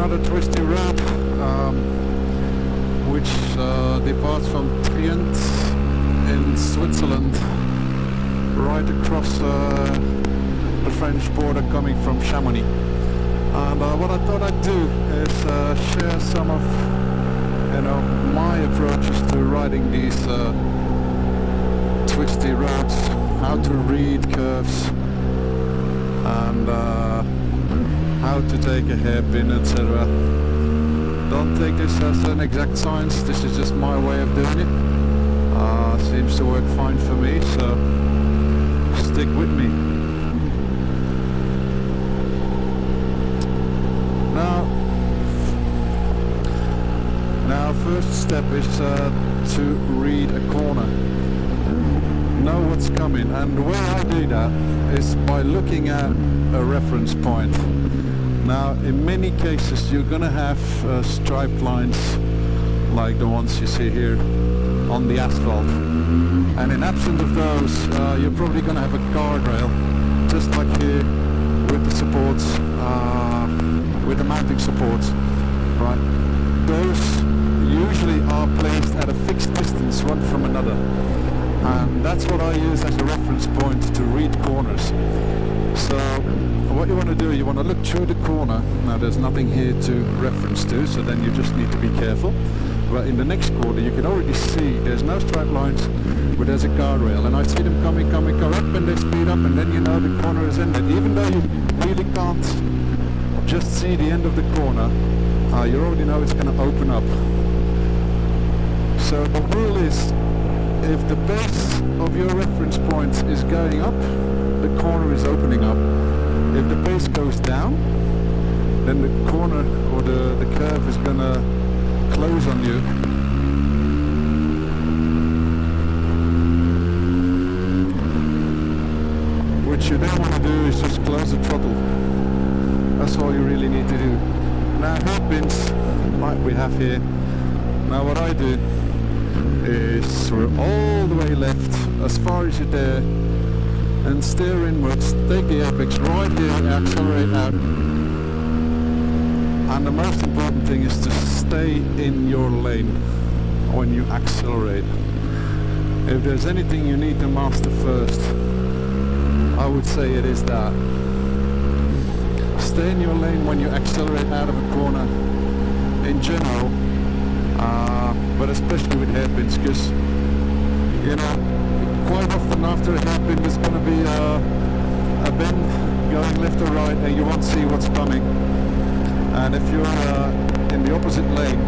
another twisty road which departs from Trient in Switzerland right across the French border coming from Chamonix. And what I thought I'd do is share some of my approaches to riding these twisty roads, how to read curves and how to take a hairpin, etc. Don't take this as an exact science, this is just my way of doing it. Seems to work fine for me, so stick with me. Now first step is to read a corner. Know what's coming, and the way I do that is by looking at a reference point. Now in many cases you're gonna have striped lines like the ones you see here on the asphalt, and in absence of those you're probably gonna have a guardrail just like here with the supports, with the mounting supports, right? Those usually are placed at a fixed distance one from another, and that's what I use as a reference point to read corners. So what you want to do, you want to look through the corner. Now there's nothing here to reference to, so then you just need to be careful. But in the next corner you can already see there's no striped lines, but there's a guardrail, and I see them coming up, and they speed up, and then you know the corner is ended. Even though you really can't just see the end of the corner, you already know it's going to open up. So the rule is, if the base of your reference point is going up, the corner is opening up. If the base goes down, then the corner or the curve is going to close on you. What you then want to do is just close the throttle. That's all you really need to do. Now hairpins, like we have here. Now what I do is we're all the way left as far as you dare and steer inwards, take the apex right here, accelerate out, and the most important thing is to stay in your lane when you accelerate. If there's anything you need to master first, I would say it is that. Stay in your lane when you accelerate out of a corner in general, but especially with hairpins, because quite often after a hairpin there's going to be a bend going left or right, and you won't see what's coming. And if you're in the opposite lane,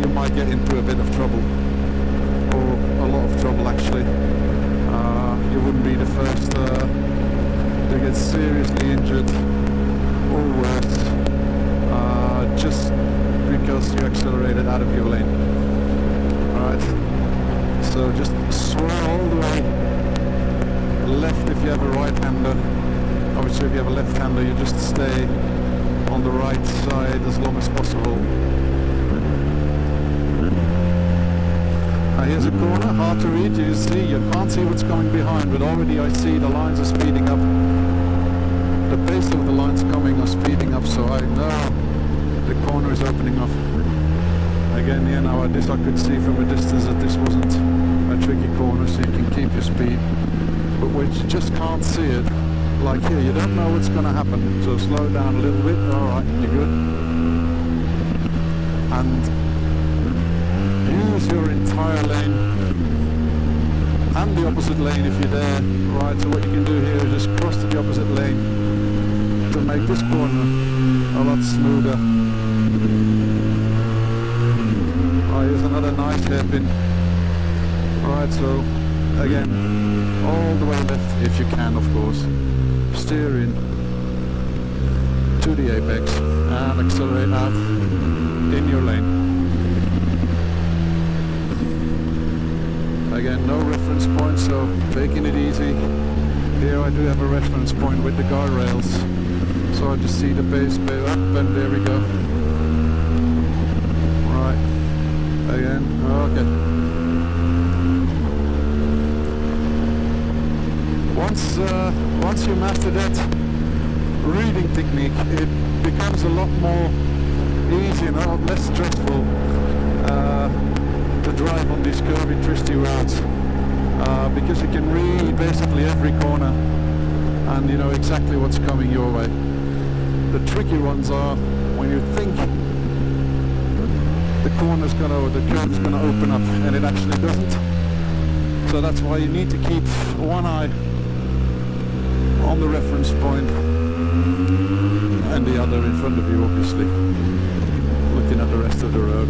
you might get into a bit of trouble, or a lot of trouble actually. You wouldn't be the first to get seriously injured or worse, just because you accelerated out of your lane. Alright, so just swirl all the way left if you have a right-hander. Obviously if you have a left-hander, you just stay on the right side as long as possible. Now here's a corner, hard to read, you can't see what's coming behind, but already I see the lines are speeding up. The pace of the lines coming are speeding up, so I know the corner is opening up. Again, now I could see from a distance that this wasn't a tricky corner, so you can keep your speed. But when you just can't see it, like here, you don't know what's going to happen, so slow down a little bit. Alright, you're good. And use your entire lane and the opposite lane if you're there. Right, so what you can do here is just cross to the opposite lane to make this corner a lot smoother. Here's another nice hairpin. Right, so again, all the way left if you can, of course. Steer in to the apex and accelerate out in your lane. Again, no reference point, so taking it easy. Here I do have a reference point with the guardrails, so I just see the base go up, and there we go. Right, again, okay. Once you master that, reading technique, it becomes a lot more easy and a lot less stressful to drive on these curvy, twisty roads, because you can read basically every corner and you know exactly what's coming your way. The tricky ones are when you think the corner's gonna, or the curve's gonna open up and it actually doesn't. So that's why you need to keep one eye on the reference point and the other in front of you, obviously, looking at the rest of the road.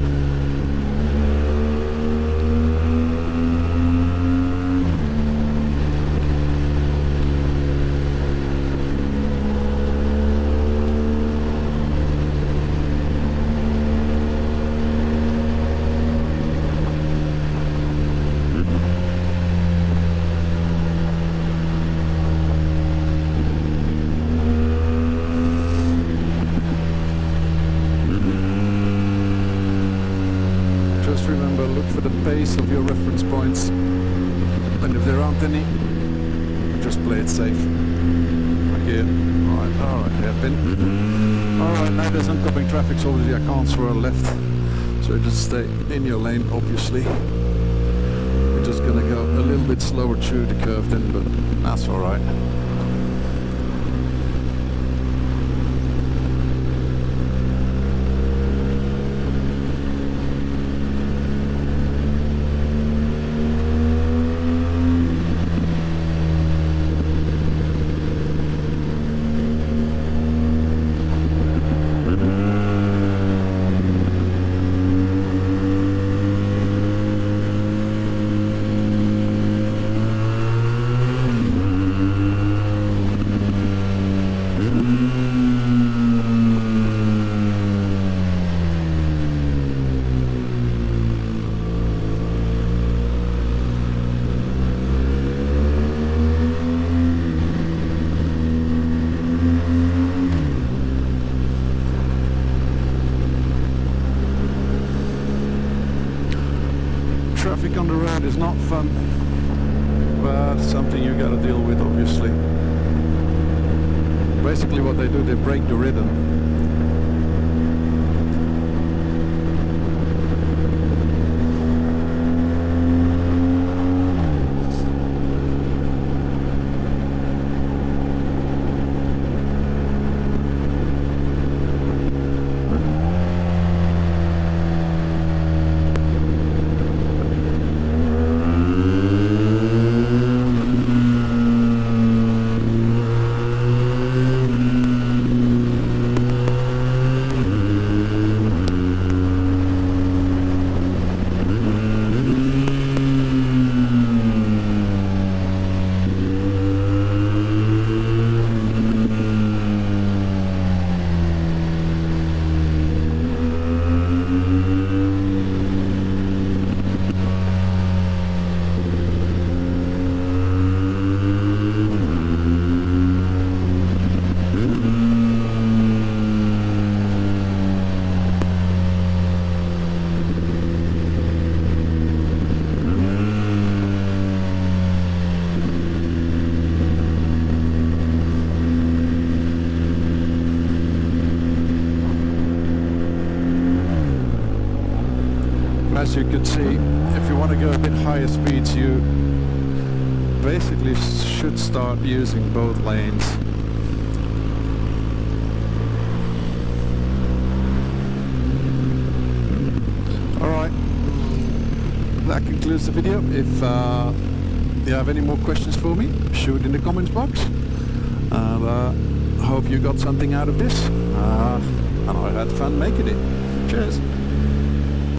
Remember, look for the base of your reference points, and if there aren't any, just play it safe. Like here. Alright, hairpin. Alright, now there's oncoming traffic, so obviously I can't swirl left, so just stay in your lane, obviously. We're just gonna go a little bit slower through the curve then, but that's alright. Traffic on the road is not fun, but something you gotta deal with, obviously. Basically what they do, they break the rhythm. As you can see, if you want to go a bit higher speeds, you basically should start using both lanes. Alright, that concludes the video. If you have any more questions for me, shoot in the comments box. And I hope you got something out of this. And I had fun making it. Cheers.